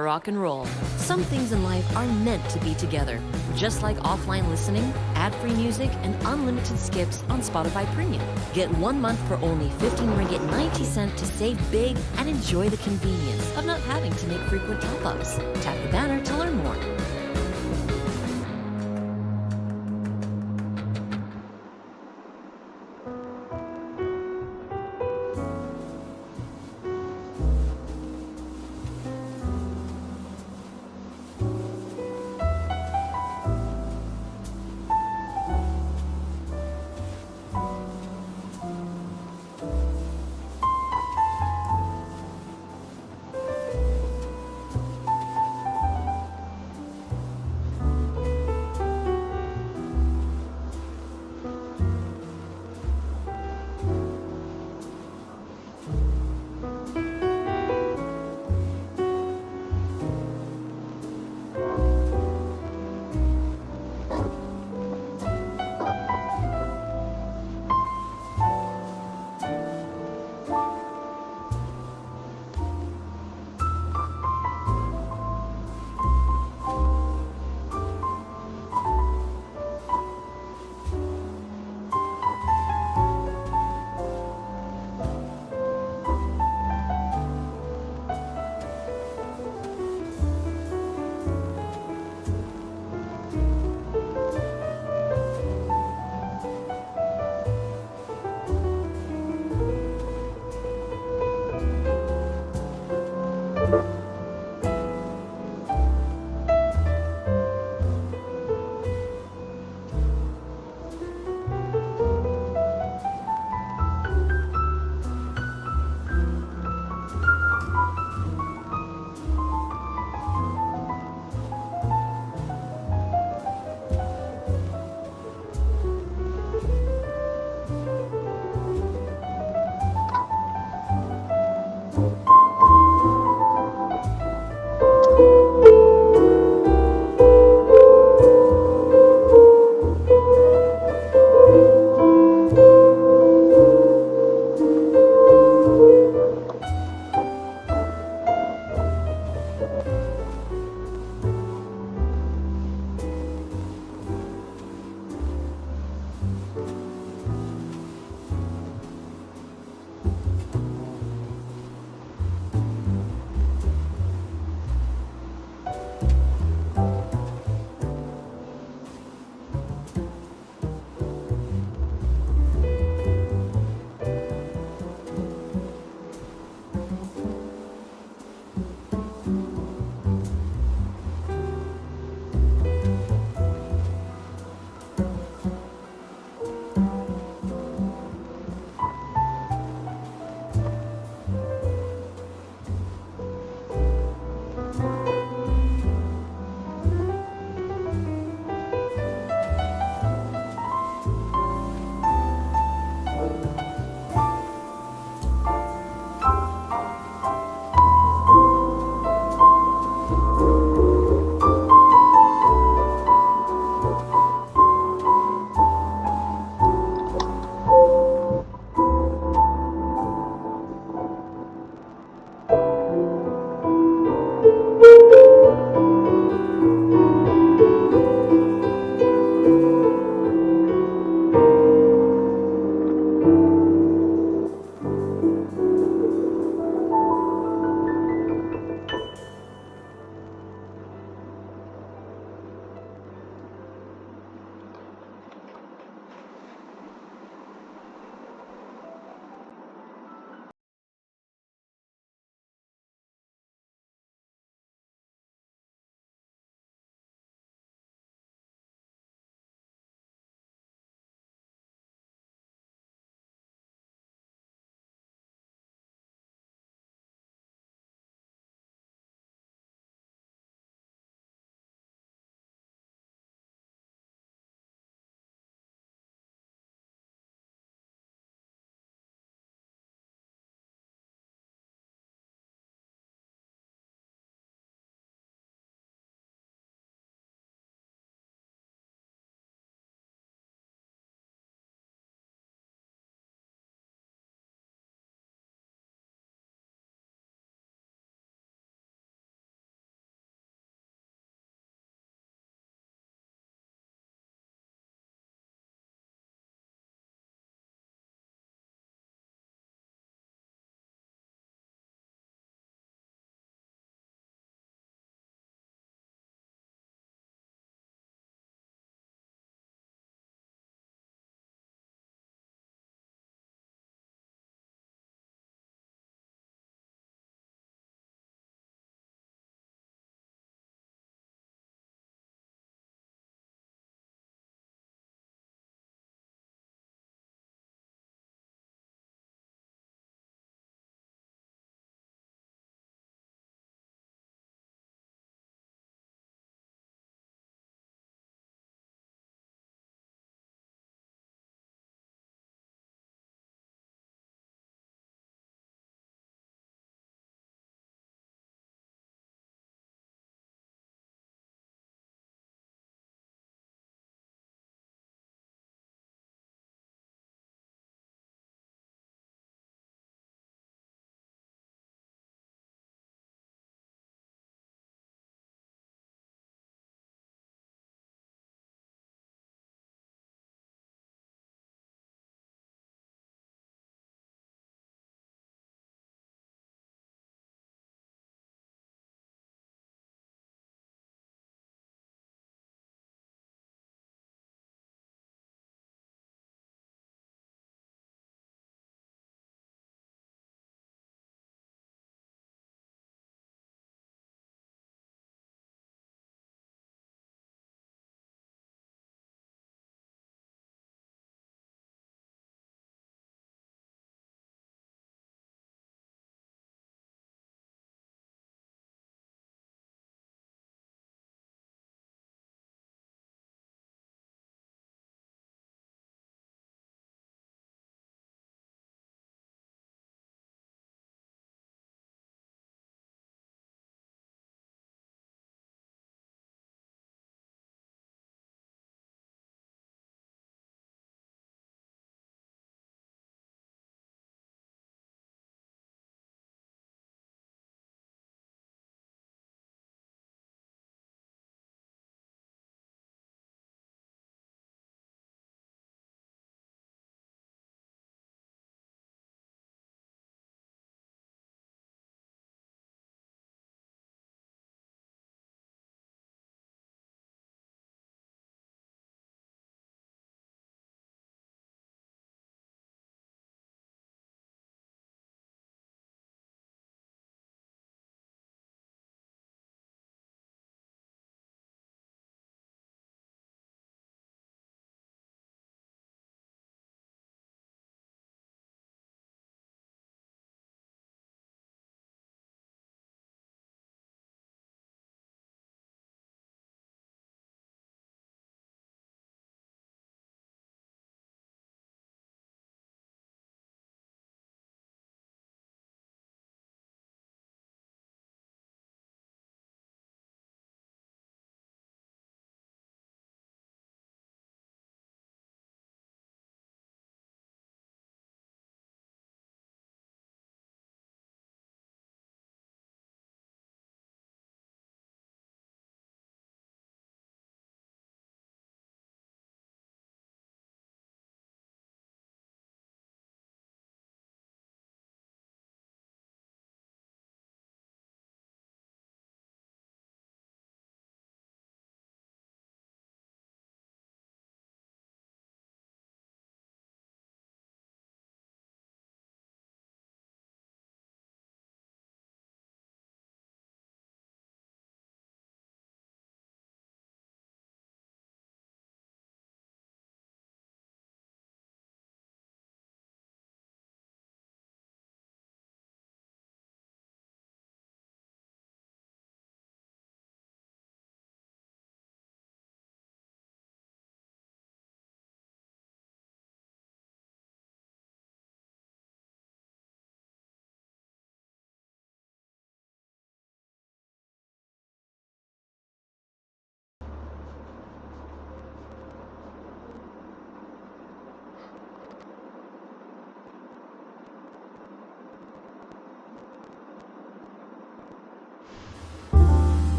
rock and roll. Some things in life are meant to be together, just like offline listening, ad-free music, and unlimited skips on Spotify Premium. Get 1 month for only 15 ringgit 90 cent to save big and enjoy the convenience of not having to make frequent top-ups. Tap the banner to learn more.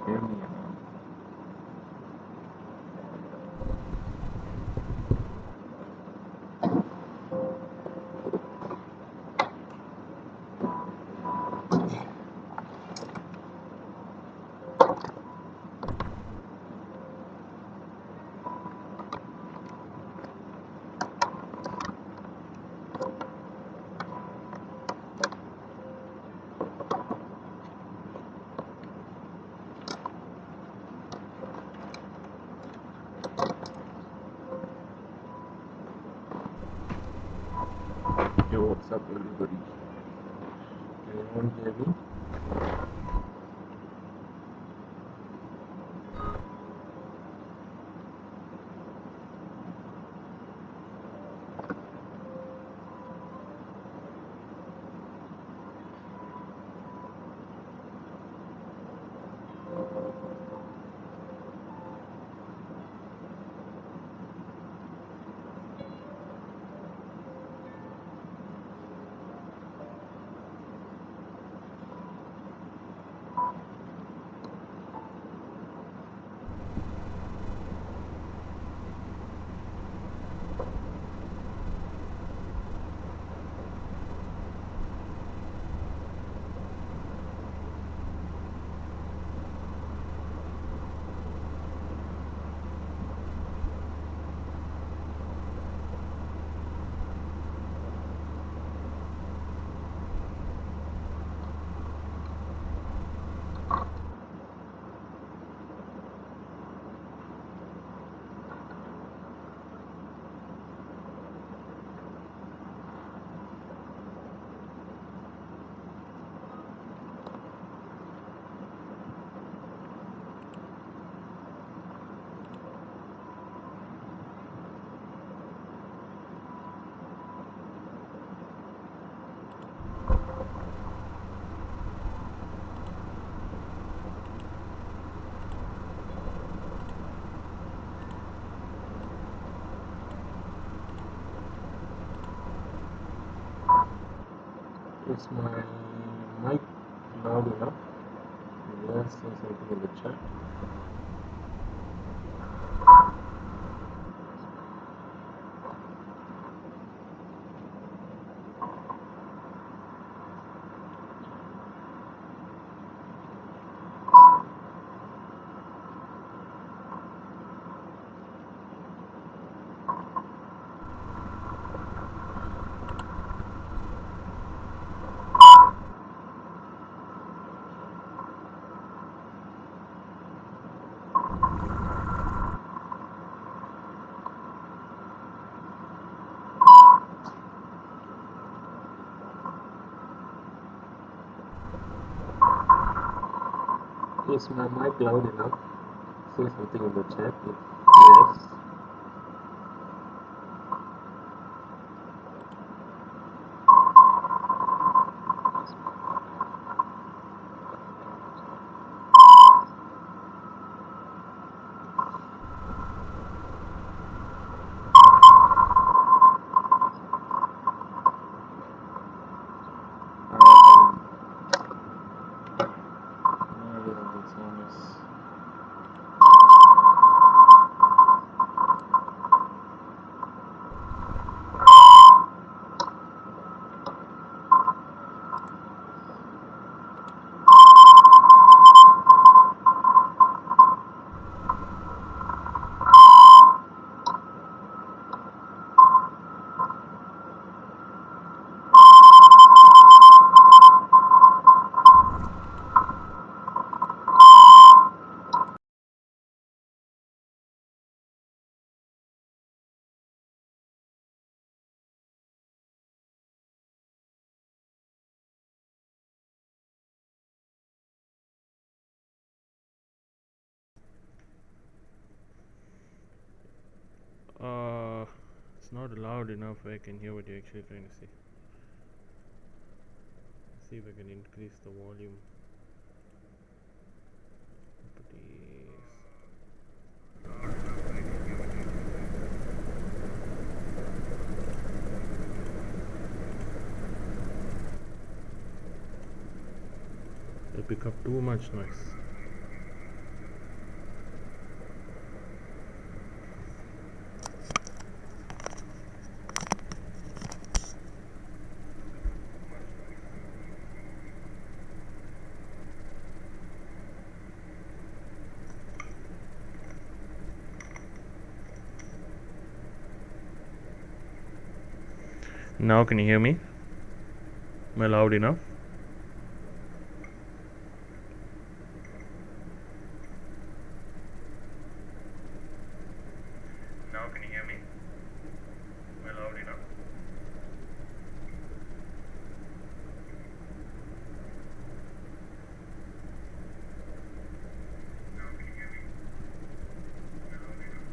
hear me? Yo, what's up, everybody? Can anyone hear me? Is my mic loud enough? Yes, say something in the chat. Is my mic loud enough? Say something in the chat if yes. It's not loud enough where I can hear what you're actually trying to say. Let's see if I can increase the volume. They pick up too much noise. Now can you hear me? Am I loud enough? Now can you hear me? Am I loud enough? Now can you hear me? Am I loud enough?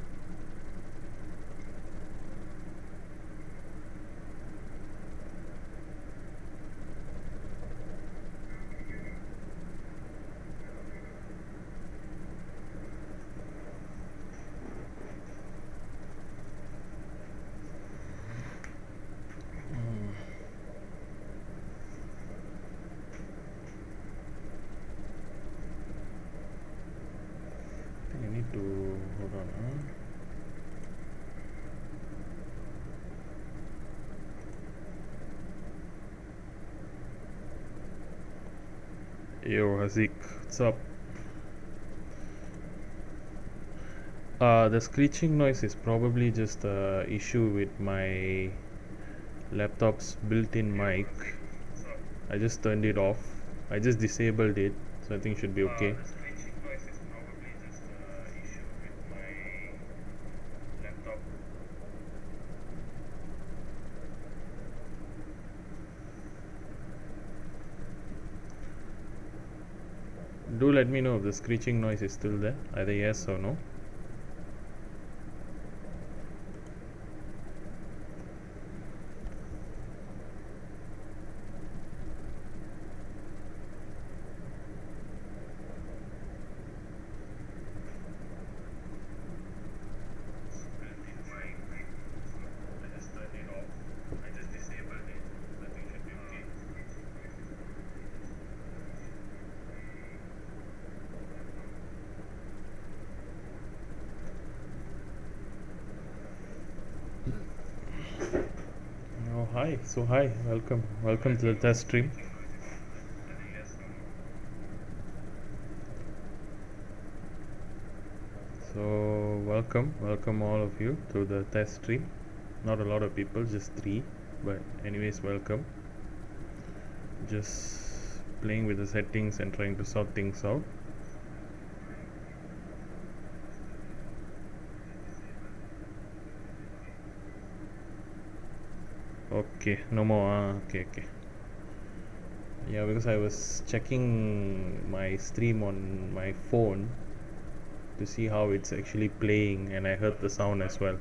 I think I need to hold on. Yo, Hazik, what's up? The screeching noise is probably just a issue with my laptop's built-in mic. I just turned it off. I just disabled it, so I think it should be okay. The screeching noise is probably just a issue with my laptop. Do let me know if the screeching noise is still there, either yes or no. Oh, hi. So, hi. Welcome to the test stream. So, welcome all of you to the test stream. Not a lot of people, just 3, but anyways, welcome. Just playing with the settings and trying to sort things out. Okay, no more. Okay. Yeah, because I was checking my stream on my phone to see how it's actually playing, and I heard the sound as well.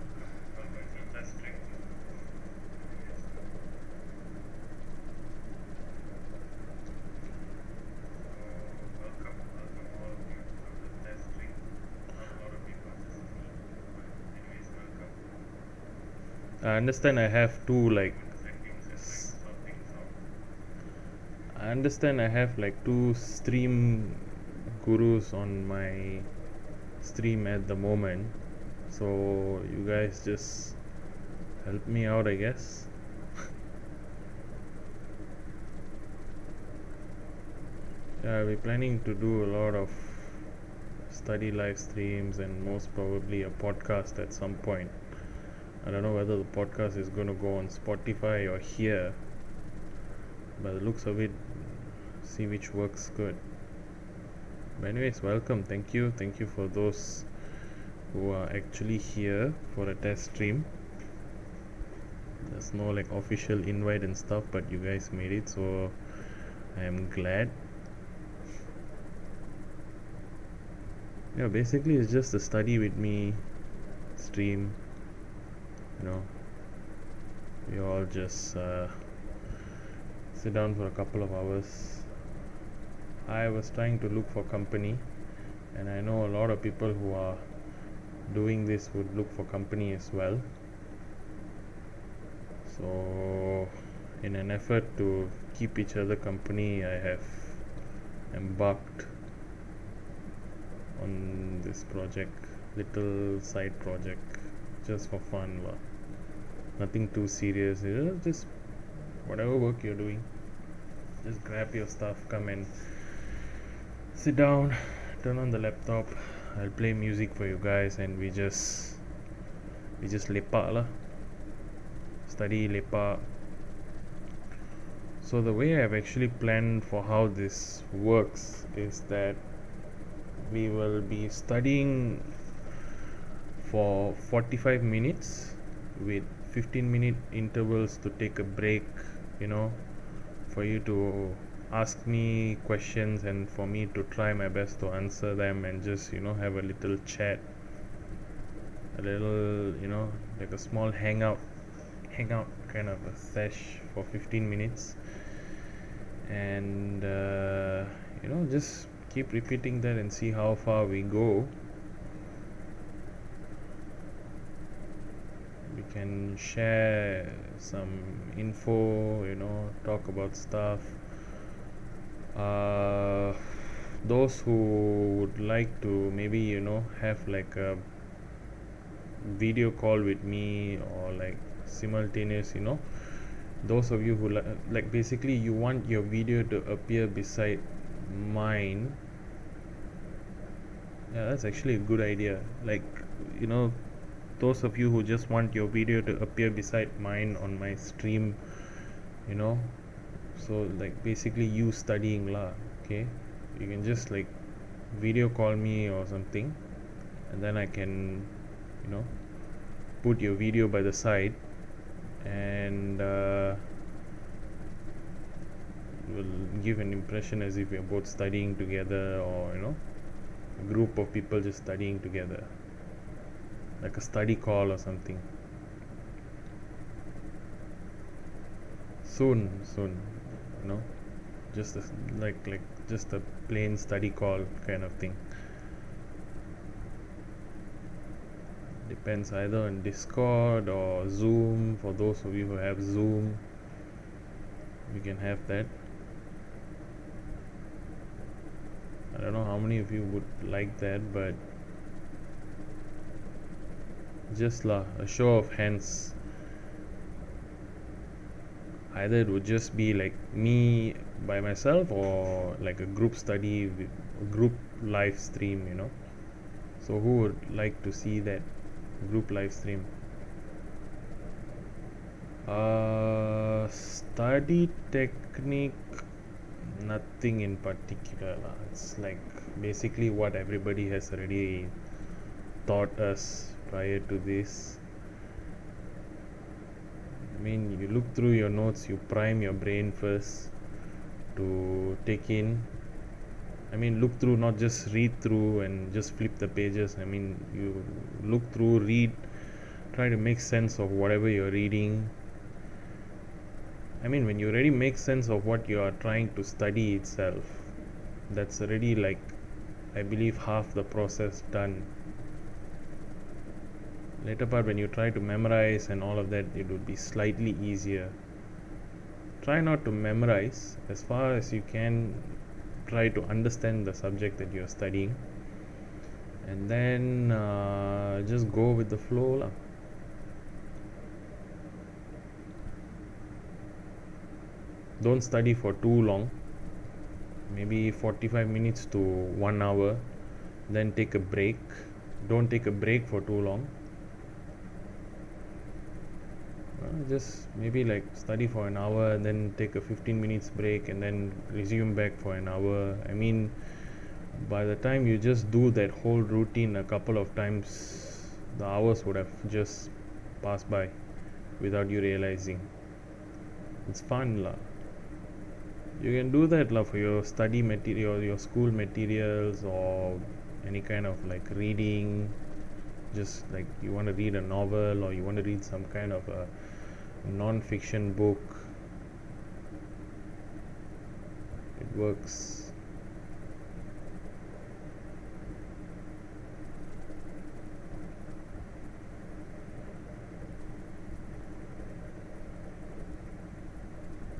I understand I have two stream gurus on my stream at the moment, so you guys just help me out, I guess. Yeah, we're planning to do a lot of study live streams and most probably a podcast at some point. I don't know whether the podcast is going to go on Spotify or here, by the looks of it, see which works good. But anyways, welcome. Thank you for those who are actually here for a test stream. There's no like official invite and stuff, but you guys made it, so I am glad. Yeah, basically it's just a study with me stream. We all just sit down for a couple of hours. I was trying to look for company, and I know a lot of people who are doing this would look for company as well. So in an effort to keep each other company, I have embarked on this project, little side project, just for fun. Nothing too serious, just whatever work you're doing, just grab your stuff, come and sit down, turn on the laptop, I'll play music for you guys, and we just lepak lah, study, lepak, So the way I've actually planned for how this works is that we will be studying for 45 minutes with 15-minute intervals to take a break, you know, for you to ask me questions and for me to try my best to answer them and just, have a little chat, a little, like a small hangout kind of a sesh for 15 minutes. And just keep repeating that and see how far we go. We can share some info, talk about stuff. Those who would like to maybe, have like a video call with me, or like simultaneous, those of you who like basically you want your video to appear beside mine. Yeah, that's actually a good idea. Like, those of you who just want your video to appear beside mine on my stream, you know so like basically you studying lah. Okay, you can just like video call me or something, and then I can put your video by the side, and will give an impression as if we are both studying together, or a group of people just studying together, like a study call or something. Soon, just like just a plain study call kind of thing. Depends either on Discord or Zoom. For those of you who have Zoom, we can have that. I don't know how many of you would like that, but just a show of hands. Either it would just be like me by myself, or like a group study with a group live stream, So who would like to see that group live stream? Study technique, nothing in particular. It's like basically what everybody has already taught us prior to this. I mean, you look through your notes, you prime your brain first to take in. I mean, look through, not just read through and just flip the pages. I mean, you look through, read, try to make sense of whatever you're reading. I mean, when you already make sense of what you are trying to study itself, that's already like, I believe, half the process done. Later part, when you try to memorize and all of that, it would be slightly easier. Try not to memorize. As far as you can, try to understand the subject that you're studying, and then just go with the flow lah. Don't study for too long, maybe 45 minutes to 1 hour, then take a break. Don't take a break for too long. Just maybe like study for an hour and then take a 15 minutes break and then resume back for an hour. I mean, by the time you just do that whole routine a couple of times, the hours would have just passed by without you realizing. It's fun lah. You can do that lah for your study material, your school materials, or any kind of like reading. Just like you want to read a novel, or you want to read some kind of a non-fiction book, it works.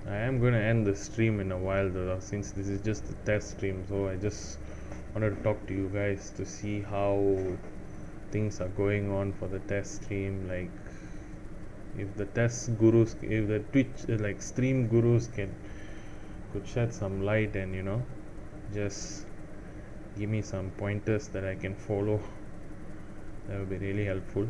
I am going to end the stream in a while though, since this is just a test stream. So I just wanted to talk to you guys to see how things are going on for the test stream. Like, if the test gurus, if the Twitch like stream gurus could shed some light and just give me some pointers that I can follow, that would be really helpful.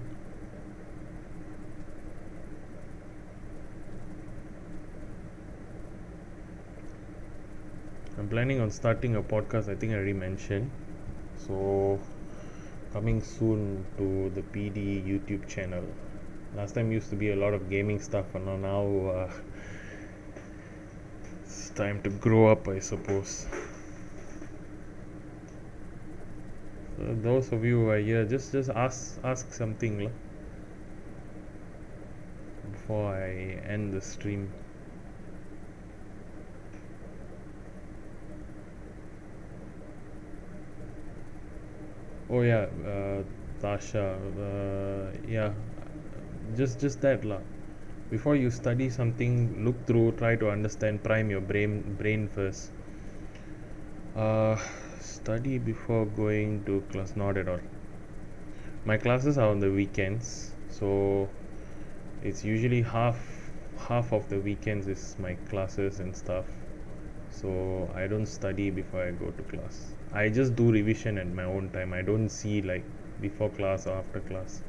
I'm planning on starting a podcast. I think I already mentioned. So coming soon to the PD YouTube channel. Last time used to be a lot of gaming stuff, and now it's time to grow up, I suppose. So those of you who are here, just ask something lah, before I end the stream. Oh yeah, Tasha. Yeah, just that lah. Before you study something, look through, try to understand, prime your brain first. Study before going to class, not at all. My classes are on the weekends, so it's usually half of the weekends is my classes and stuff. So I don't study before I go to class. I just do revision at my own time. I don't see like before class or after class,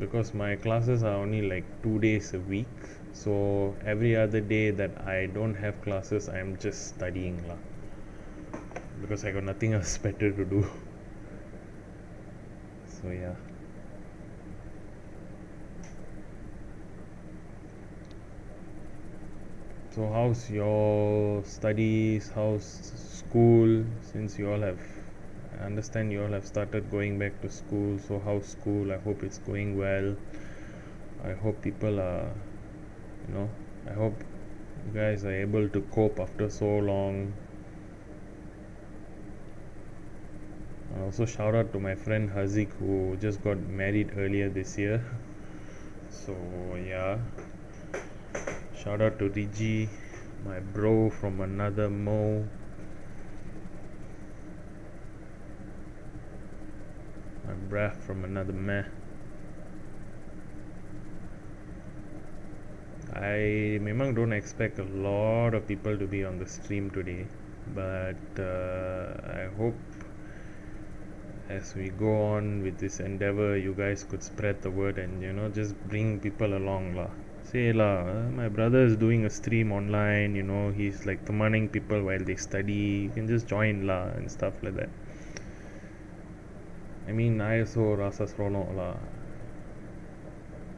because my classes are only like 2 days a week. So every other day that I don't have classes, I'm just studying lah, because I got nothing else better to do. So yeah. So how's your studies? How's school? Since you all have, I understand you all have started going back to school. So how's school? I hope it's going well. I hope people are, I hope you guys are able to cope after so long. And also shout out to my friend Hazik, who just got married earlier this year. So yeah. Shout out to Riji, my bro from another Mo. My bruh from another meh. I memang don't expect a lot of people to be on the stream today, but I hope as we go on with this endeavor, you guys could spread the word and just bring people along lah. Say lah, my brother is doing a stream online, he's like commanding people while they study. You can just join lah and stuff like that. I mean, I also rasa seronok lah.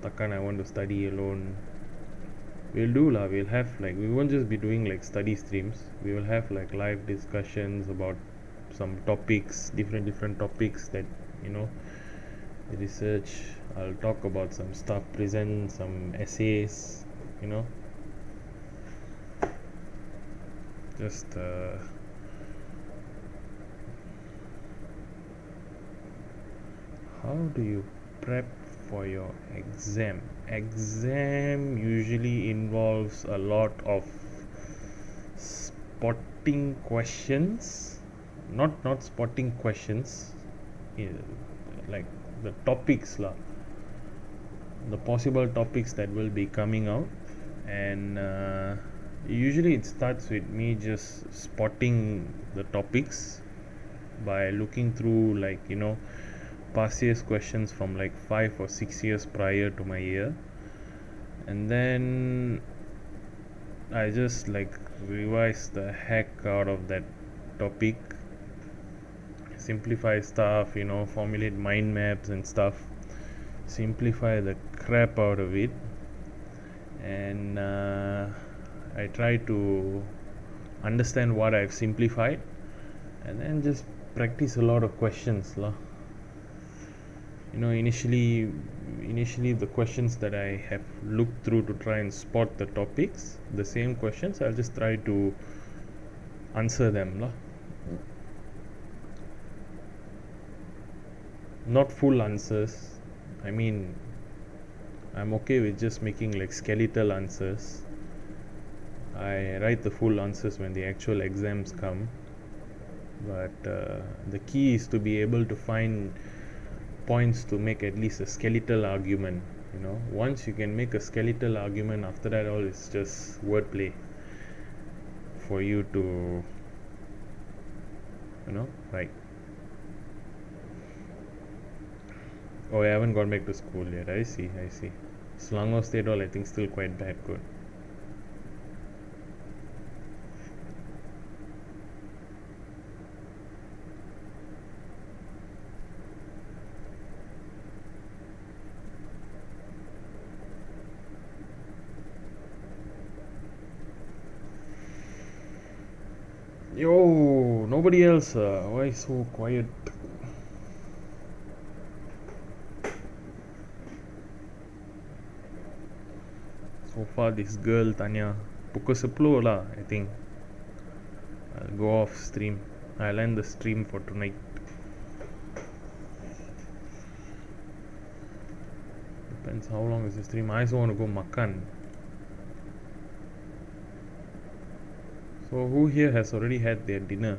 Takkan I want to study alone. We'll do lah. We'll have like, we won't just be doing like study streams. We will have like live discussions about some topics, different topics that research. I'll talk about some stuff, present some essays, just how do you prep for your exam? Exam usually involves a lot of spotting questions, not spotting questions, like the topics lah, the possible topics that will be coming out. And usually it starts with me just spotting the topics by looking through like past year's questions from like 5 or 6 years prior to my year, and then I just like revise the heck out of that topic, simplify stuff, formulate mind maps and stuff, simplify the crap out of it, and I try to understand what I've simplified, and then just practice a lot of questions lah. Initially the questions that I have looked through to try and spot the topics, the same questions, I'll just try to answer them lah. Not full answers. I mean, I'm okay with just making like skeletal answers. I write the full answers when the actual exams come, but the key is to be able to find points to make at least a skeletal argument. Once you can make a skeletal argument, after that all is just wordplay for you to write. Oh, I haven't gone back to school yet. I see. Selangor State all I think still quite bad good. Yo, nobody else. Why so quiet? So far, this girl Tanya, pukul 10 lah. I think I'll go off stream. I'll end the stream for tonight. Depends how long is the stream. I also want to go makan. So who here has already had their dinner?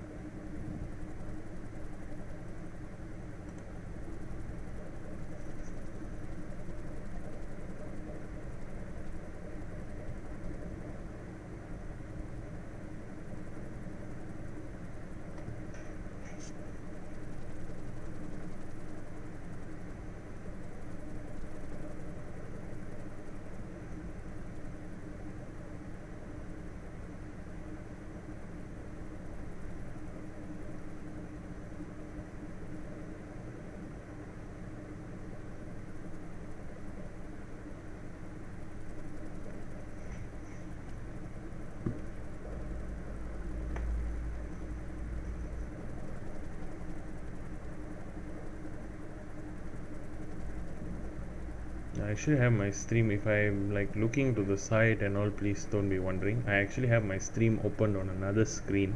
I actually have my stream. If I'm like looking to the side and all, please don't be wondering. I actually have my stream opened on another screen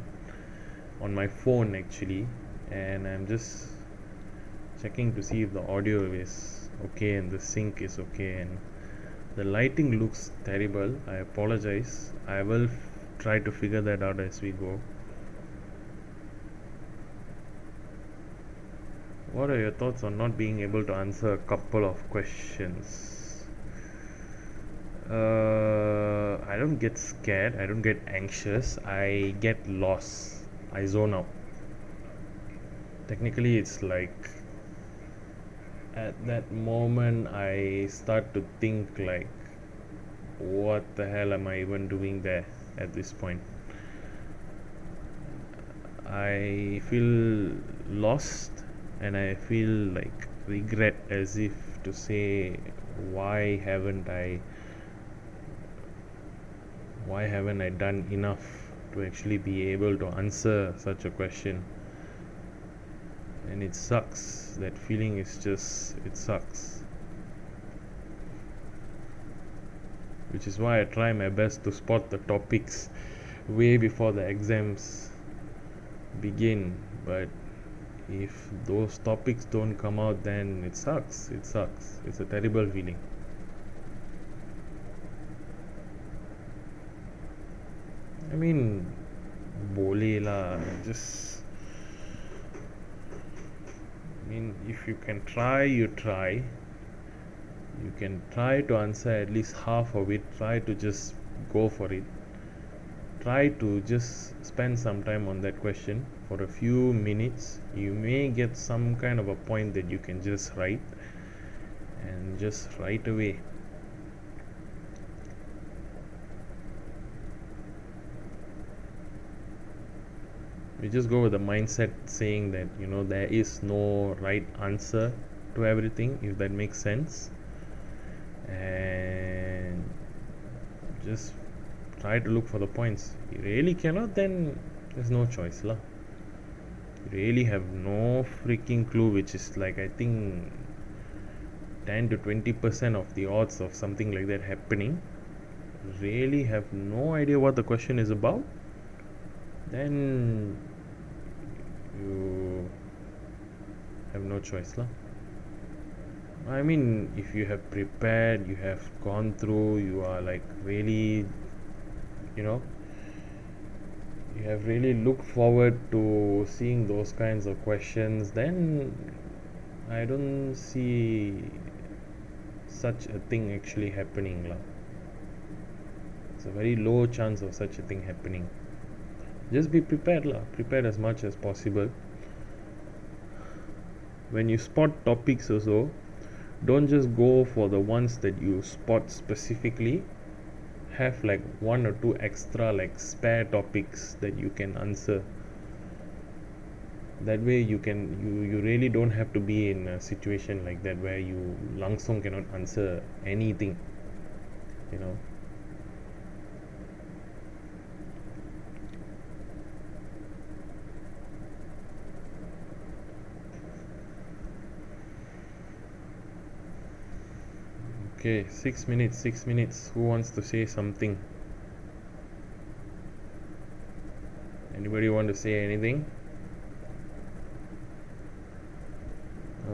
on my phone actually, and I'm just checking to see if the audio is okay and the sync is okay, and the lighting looks terrible. I apologize. I will try to figure that out as we go. What are your thoughts on not being able to answer a couple of questions? I don't get scared, I don't get anxious, I get lost, I zone out. Technically, it's like at that moment I start to think like, what the hell am I even doing there at this point? I feel lost and I feel like regret, as if to say, why haven't I done enough to actually be able to answer such a question? And it sucks. That feeling is just, it sucks. Which is why I try my best to spot the topics way before the exams begin. But if those topics don't come out, then it sucks. It's a terrible feeling. I mean, boleh lah, just, I mean, if you can try, you try. You can try to answer at least half of it. Try to just go for it. Try to just spend some time on that question for a few minutes. You may get some kind of a point that you can just write, and just write away. We just go with the mindset saying that, there is no right answer to everything, if that makes sense, and just try to look for the points. You really cannot, then there's no choice lah. You really have no freaking clue, which is like, I think 10 to 20% of the odds of something like that happening. Really have no idea what the question is about, then you have no choice lah. I mean, if you have prepared, you have gone through, you are like really, you have really looked forward to seeing those kinds of questions, then I don't see such a thing actually happening lah. It's a very low chance of such a thing happening. Just be prepared lah. Prepared as much as possible. When you spot topics also, don't just go for the ones that you spot specifically. Have like one or two extra like spare topics that you can answer. That way you really don't have to be in a situation like that where you langsung cannot answer anything. Okay, 6 minutes, 6 minutes. Who wants to say something? Anybody want to say anything?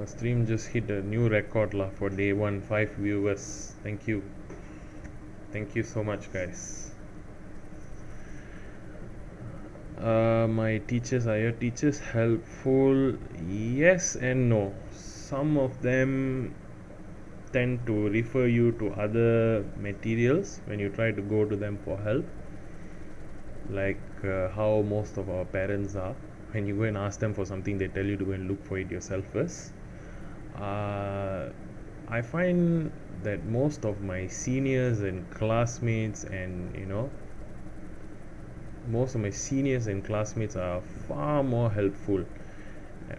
Stream just hit a new record lah for day one, 5 viewers. Thank you. Thank you so much, guys. My teachers, are your teachers helpful? Yes and no. Some of them tend to refer you to other materials when you try to go to them for help, like how most of our parents are. When you go and ask them for something, they tell you to go and look for it yourself first. I find that most of my seniors and classmates are far more helpful.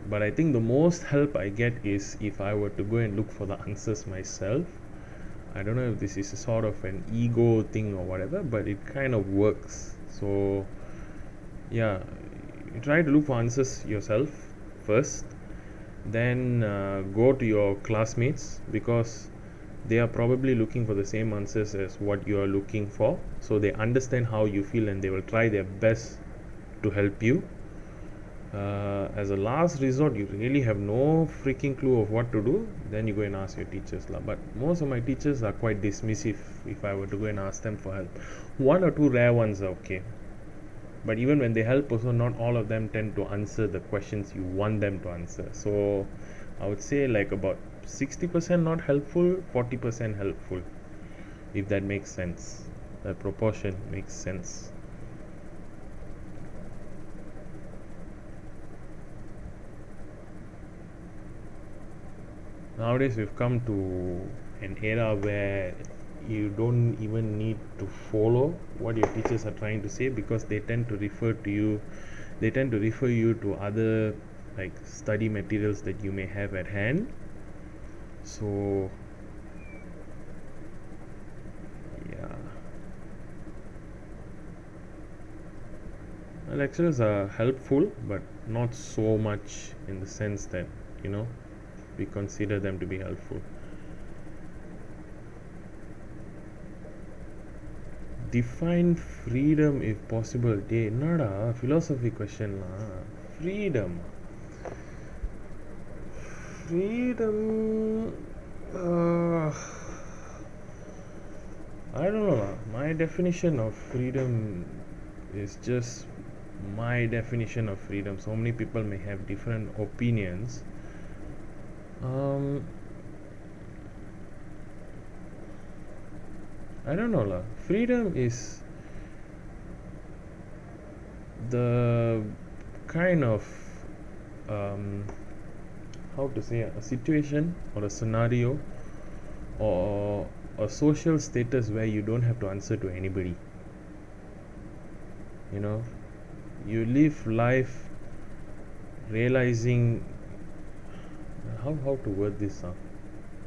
But I think the most help I get is if I were to go and look for the answers myself. I don't know if this is a sort of an ego thing or whatever, but it kind of works. So yeah, you try to look for answers yourself first, then go to your classmates, because they are probably looking for the same answers as what you are looking for, so they understand how you feel and they will try their best to help you. As a last resort, you really have no freaking clue of what to do, then you go and ask your teachers lah. But most of my teachers are quite dismissive if I were to go and ask them for help. One or two rare ones are okay, but even when they help also, not all of them tend to answer the questions you want them to answer. So I would say like about 60% not helpful, 40% helpful, if that makes sense. That proportion makes sense. Nowadays we've come to an era where you don't even need to follow what your teachers are trying to say, because they tend to refer you to other like study materials that you may have at hand. So yeah, lecturers are helpful, but not so much in the sense that we consider them to be helpful. Define freedom if possible. Day nada philosophy question la. Freedom I don't know lah. My definition of freedom is just my definition of freedom. So many people may have different opinions. I don't know lah. Freedom is the kind of how to say, a situation or a scenario or a social status where you don't have to answer to anybody. You live life realizing how to word this.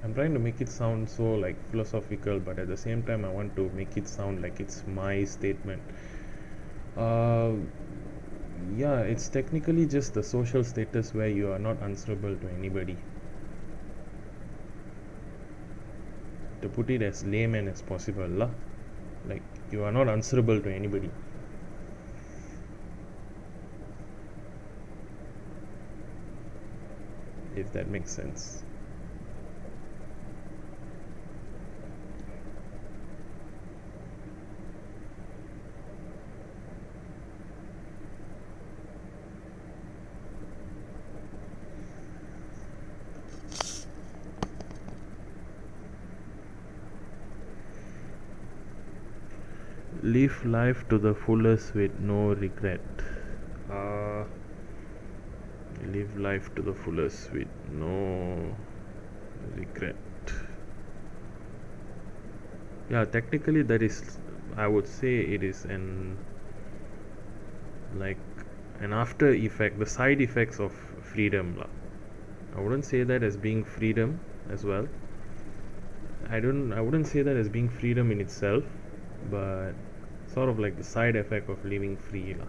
I'm trying to make it sound so like philosophical, but at the same time I want to make it sound like it's my statement. Yeah, it's technically just the social status where you are not answerable to anybody. To put it as layman as possible lah. Like you are not answerable to anybody. If that makes sense. Live life to the fullest with no regret. Live life to the fullest with no regret. Yeah, technically that is, I would say it is an after effect, the side effects of freedom lah. I wouldn't say that as being freedom as well. I wouldn't say that as being freedom in itself, but sort of like the side effect of living free lah.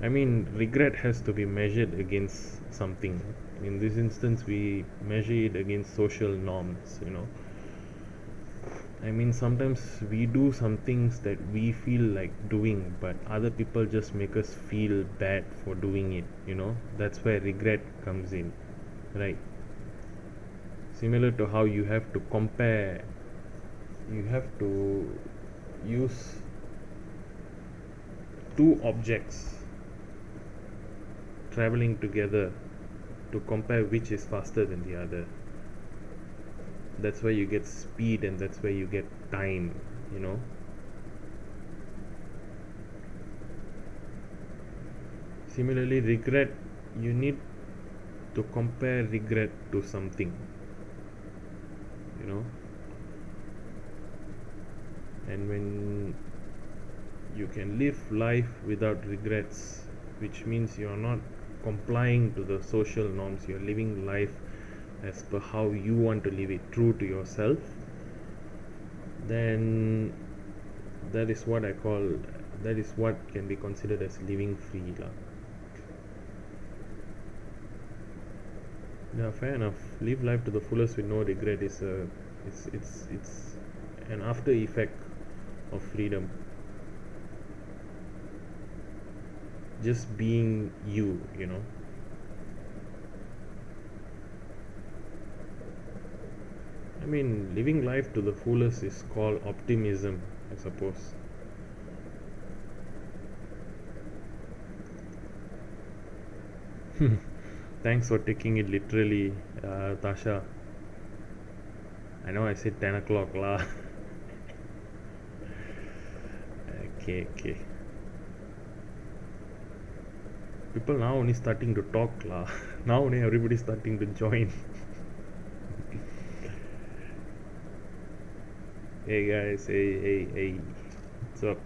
I mean, regret has to be measured against something. In this instance, we measure it against social norms, I mean, sometimes we do some things that we feel like doing, but other people just make us feel bad for doing it. That's where regret comes in, right? Similar to how you have to compare, you have to use two objects traveling together to compare which is faster than the other. That's where you get speed and that's where you get time. Similarly, regret, you need to compare regret to something. And when you can live life without regrets, which means you're not complying to the social norms, you're living life as per how you want to live it, true to yourself, then that is what can be considered as living free lah. Yeah, fair enough. Live life to the fullest with no regret is it's an after effect of freedom. Just being you. I mean, living life to the fullest is called optimism, I suppose. Thanks for taking it literally, Tasha. I know I said 10 o'clock lah. Okay. People now only starting to talk lah. Now only everybody starting to join. Hey guys, hey. What's up?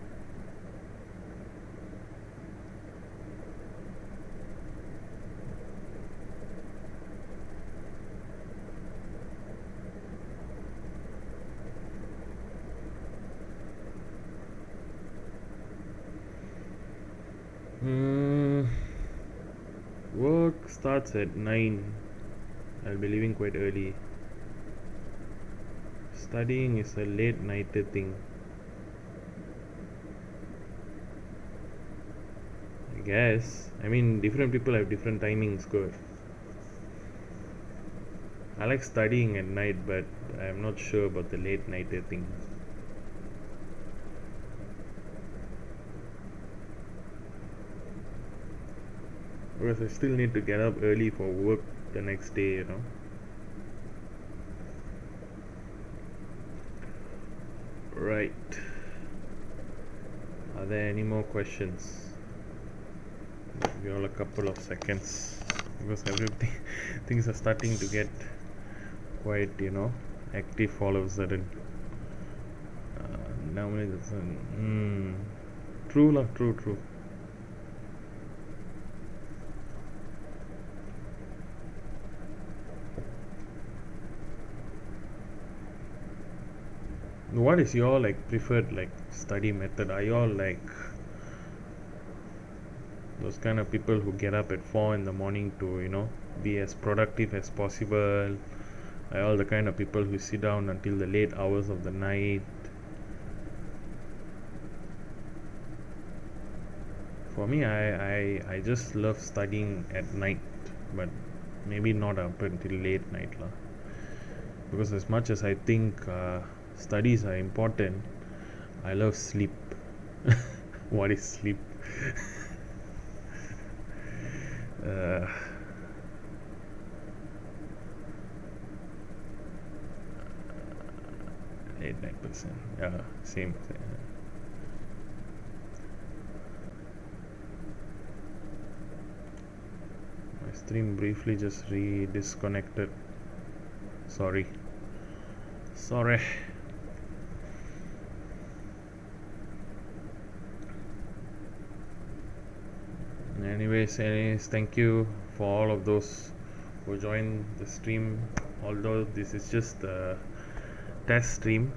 Work starts at 9. I'll be leaving quite early. Studying is a late nighter thing. I guess. I mean, different people have different timings, good. I like studying at night, but I'm not sure about the late nighter thing. Because I still need to get up early for work the next day. Right. Are there any more questions? Give you all a couple of seconds because everything things are starting to get quite active all of a sudden. Normally that's true lah, true. What is your preferred study method? Are you all those kind of people who get up at 4 in the morning to be as productive as possible? Are all the kind of people who sit down until the late hours of the night? For me, I just love studying at night, but maybe not up until late night lah. Because as much as I think studies are important, I love sleep. What is sleep? uh, 8-9%. Yeah, same. My stream briefly just disconnected. Sorry. Anyways, thank you for all of those who joined the stream. Although this is just a test stream,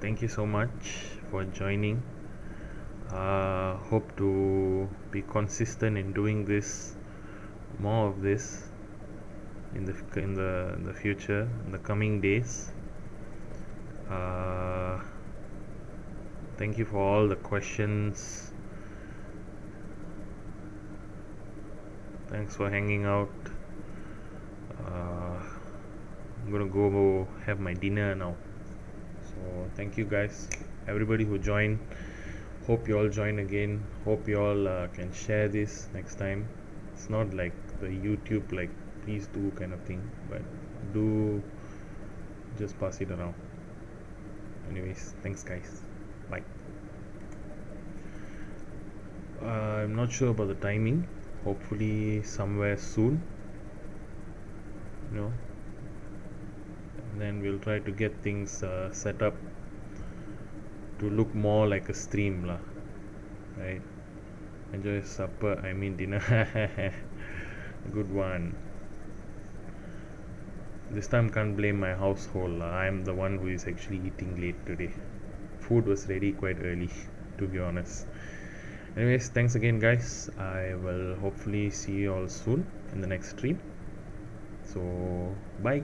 thank you so much for joining. Hope to be consistent in doing this more of this in the future, in the coming days. uh, Thank you for all the questions. Thanks for hanging out. uh, I'm gonna go have my dinner now. So thank you guys, everybody who joined. Hope you all join again. Hope you all can share this next time. It's not like the YouTube like please do kind of thing, but do just pass it around. Anyways, thanks guys. Bye. I'm not sure about the timing. Hopefully somewhere soon. You know, and then we'll try to get things set up to look more like a stream lah, right? Enjoy supper, I mean dinner. Good one. This time can't blame my household lah. I'm the one who is actually eating late today. Food was ready quite early, to be honest. Anyways, thanks again guys. I will hopefully see you all soon in the next stream. So bye.